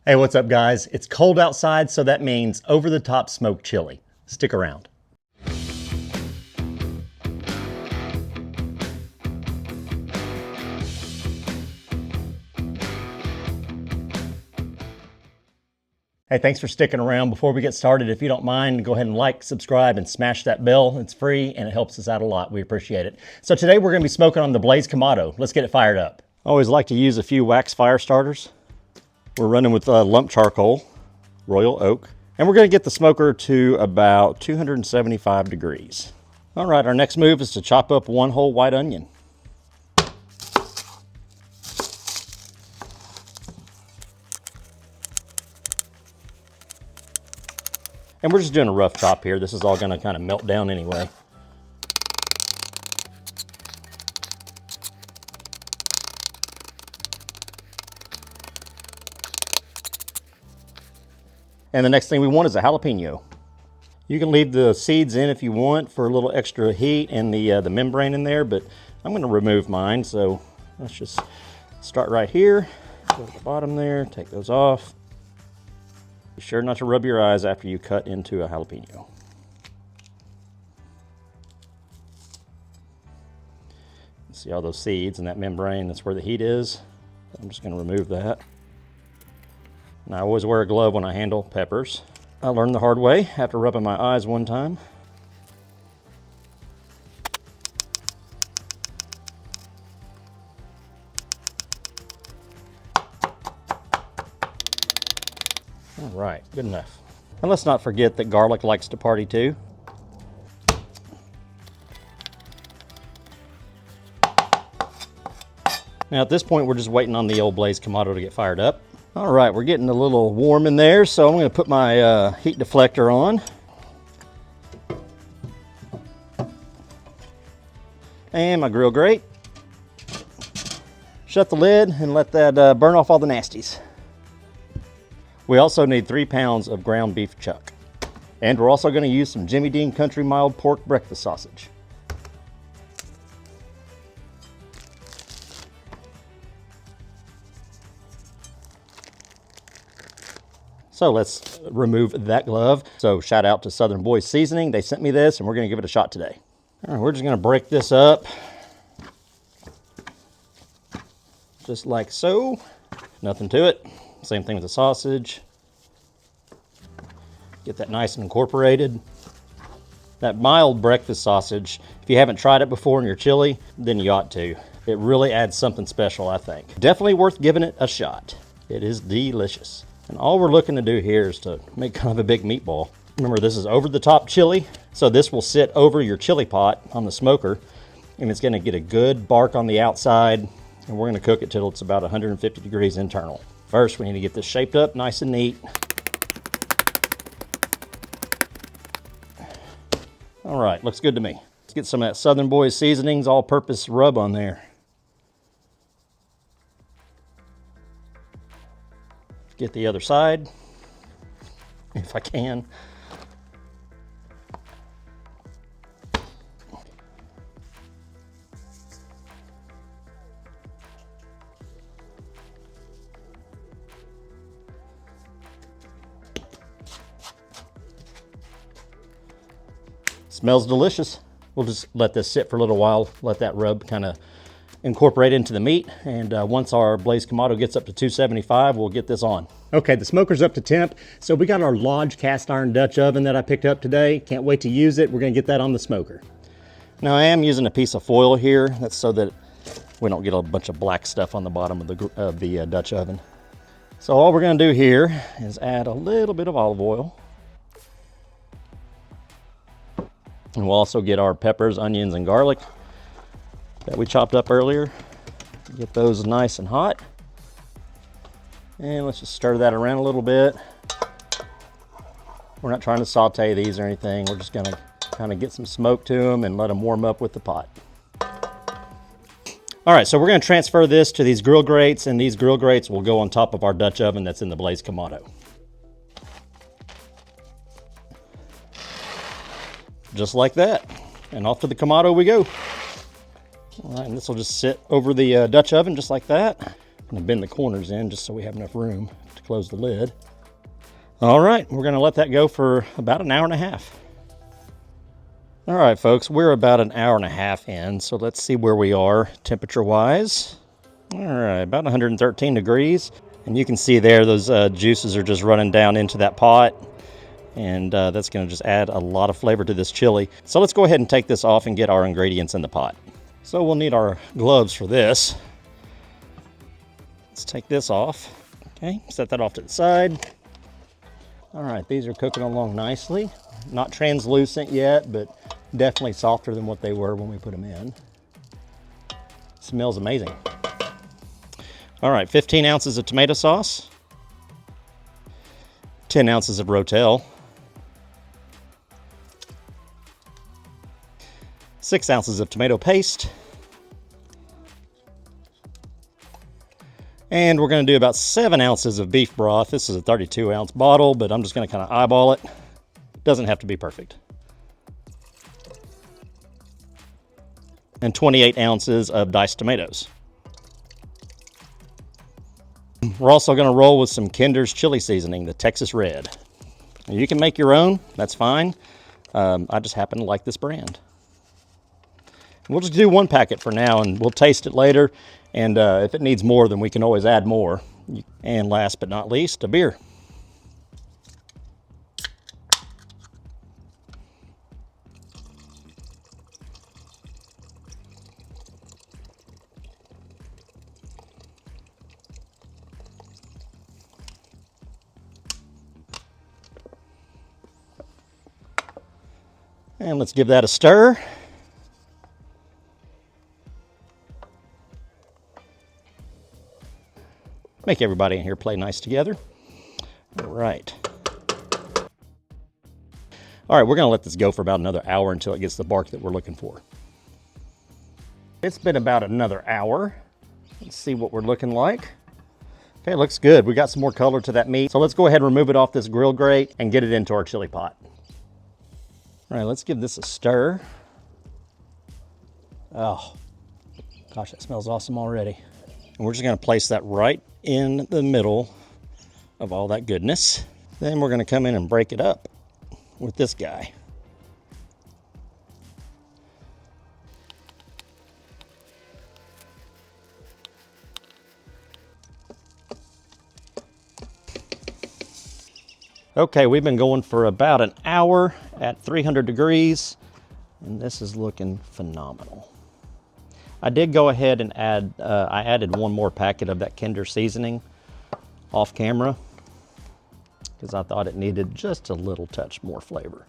Hey, what's up guys? It's cold outside, so that means over-the-top smoked chili. Stick around. Hey, thanks for sticking around. Before we get started, if you don't mind, go ahead and like, subscribe, and smash that bell. It's free and it helps us out a lot. We appreciate it. So today we're gonna be smoking on the Blaze Kamado. Let's get it fired up. I always like to use a few wax fire starters. We're running with lump charcoal, royal oak, and we're gonna get the smoker to about 275 degrees. All right, our next move is to chop up one whole white onion. And we're just doing a rough chop here. This is all gonna kind of melt down anyway. And the next thing we want is a jalapeno. You can leave the seeds in if you want for a little extra heat and the membrane in there, but I'm gonna remove mine. So let's just start right here. Go to the bottom there, take those off. Be sure not to rub your eyes after you cut into a jalapeno. See all those seeds and that membrane, that's where the heat is. I'm just gonna remove that. And I always wear a glove when I handle peppers. I learned the hard way after rubbing my eyes one time. All right, good enough. And let's not forget that garlic likes to party too. Now at this point, we're just waiting on the old Blaze Kamado to get fired up. All right, we're getting a little warm in there, so I'm gonna put my heat deflector on. And my grill grate. Shut the lid and let that burn off all the nasties. We also need 3 pounds of ground beef chuck. And we're also gonna use some Jimmy Dean Country Mild pork breakfast sausage. So let's remove that glove. So shout out to Southern Boys Seasoning. They sent me this and we're gonna give it a shot today. All right, we're just gonna break this up. Just like so. Nothing to it. Same thing with the sausage. Get that nice and incorporated. That mild breakfast sausage, if you haven't tried it before in your chili, then you ought to. It really adds something special, I think. Definitely worth giving it a shot. It is delicious. And all we're looking to do here is to make kind of a big meatball. Remember, this is over the top chili, so this will sit over your chili pot on the smoker, and it's gonna get a good bark on the outside, and we're gonna cook it till it's about 150 degrees internal. First, we need to get this shaped up nice and neat. All right, looks good to me. Let's get some of that Southern Boys Seasonings all-purpose rub on there. Get the other side, if I can. Smells delicious. We'll just let this sit for a little while, let that rub kind of incorporate into the meat, and once our Blaze Kamado gets up to 275, we'll get this on. Okay, the smoker's up to temp, so we got our Lodge cast iron Dutch oven that I picked up today. Can't wait to use it. We're gonna get that on the smoker. Now I am using a piece of foil here. That's so that we don't get a bunch of black stuff on the bottom of the Dutch oven. So all we're gonna do here is add a little bit of olive oil. And we'll also get our peppers, onions, and garlic that we chopped up earlier. Get those nice and hot. And let's just stir that around a little bit. We're not trying to saute these or anything. We're just gonna kind of get some smoke to them and let them warm up with the pot. All right, so we're gonna transfer this to these grill grates, and these grill grates will go on top of our Dutch oven that's in the Blaze Kamado. Just like that. And off to the Kamado we go. All right, and this will just sit over the Dutch oven just like that. I'm gonna bend the corners in just so we have enough room to close the lid. All right, we're gonna let that go for about an hour and a half. All right, folks, we're about an hour and a half in, so let's see where we are temperature-wise. All right, about 113 degrees. And you can see there, those juices are just running down into that pot. And that's gonna just add a lot of flavor to this chili. So let's go ahead and take this off and get our ingredients in the pot. So we'll need our gloves for this. Let's take this off. Okay, set that off to the side. All right, these are cooking along nicely. Not translucent yet, but definitely softer than what they were when we put them in. Smells amazing. All right, 15 ounces of tomato sauce, 10 ounces of Rotel, 6 ounces of tomato paste, and we're going to do about 7 ounces of beef broth. This is a 32-ounce bottle, but I'm just going to kind of eyeball it. Doesn't have to be perfect. And 28 ounces of diced tomatoes. We're also going to roll with some Kinder's chili seasoning, the Texas Red. You can make your own, that's fine. I just happen to like this brand. We'll just do one packet for now, and we'll taste it later. And if it needs more, then we can always add more. And last but not least, a beer. And let's give that a stir. Make everybody in here play nice together. All right. All right, we're gonna let this go for about another hour until it gets the bark that we're looking for. It's been about another hour. Let's see what we're looking like. Okay, looks good. We got some more color to that meat. So let's go ahead and remove it off this grill grate and get it into our chili pot. All right, let's give this a stir. Oh, gosh, that smells awesome already. And we're just gonna place that right in the middle of all that goodness. Then we're gonna come in and break it up with this guy. Okay, we've been going for about an hour at 300 degrees, and this is looking phenomenal. I did go ahead and I added one more packet of that Kinder seasoning off camera because I thought it needed just a little touch more flavor.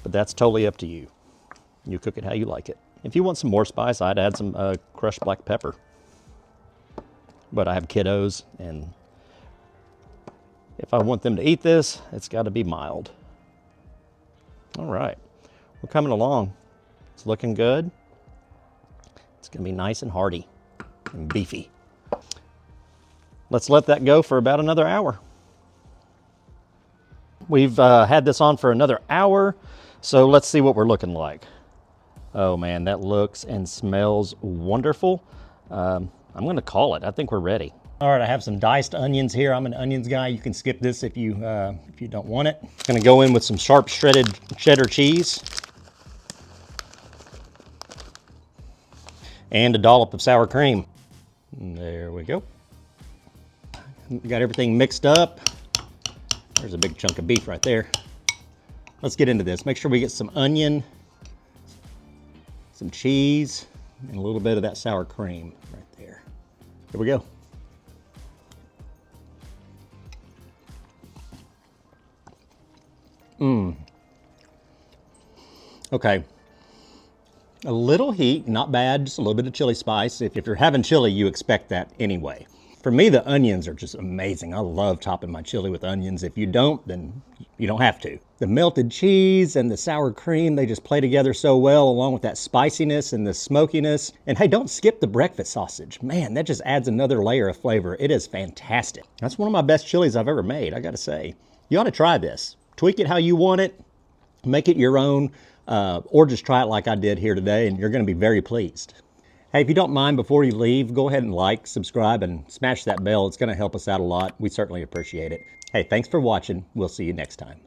But that's totally up to you. You cook it how you like it. If you want some more spice, I'd add some crushed black pepper. But I have kiddos, and if I want them to eat this, it's got to be mild. All right, we're coming along. It's looking good. It's gonna be nice and hearty and beefy. Let's let that go for about another hour. We've had this on for another hour, so let's see what we're looking like. Oh man, that looks and smells wonderful. I'm gonna call it. I think we're ready. All right, I have some diced onions here. I'm an onions guy. You can skip this if you don't want it. Gonna go in with some sharp shredded cheddar cheese. And a dollop of sour cream. There we go. Got everything mixed up. There's a big chunk of beef right there. Let's get into this. Make sure we get some onion, some cheese, and a little bit of that sour cream right there. Here we go. Okay. A little heat, not bad, just a little bit of chili spice. If you're having chili, you expect that anyway. For me, the onions are just amazing. I love topping my chili with onions. If you don't, then you don't have to. The melted cheese and the sour cream, they just play together so well, along with that spiciness and the smokiness. And hey, don't skip the breakfast sausage. Man, that just adds another layer of flavor. It is fantastic. That's one of my best chilies I've ever made, I gotta say. You ought to try this. Tweak it how you want it, make it your own, or just try it like I did here today, and you're gonna be very pleased. Hey, if you don't mind, before you leave, go ahead and like, subscribe, and smash that bell. It's going to help us out a lot. We certainly appreciate it. Hey, thanks for watching. We'll see you next time.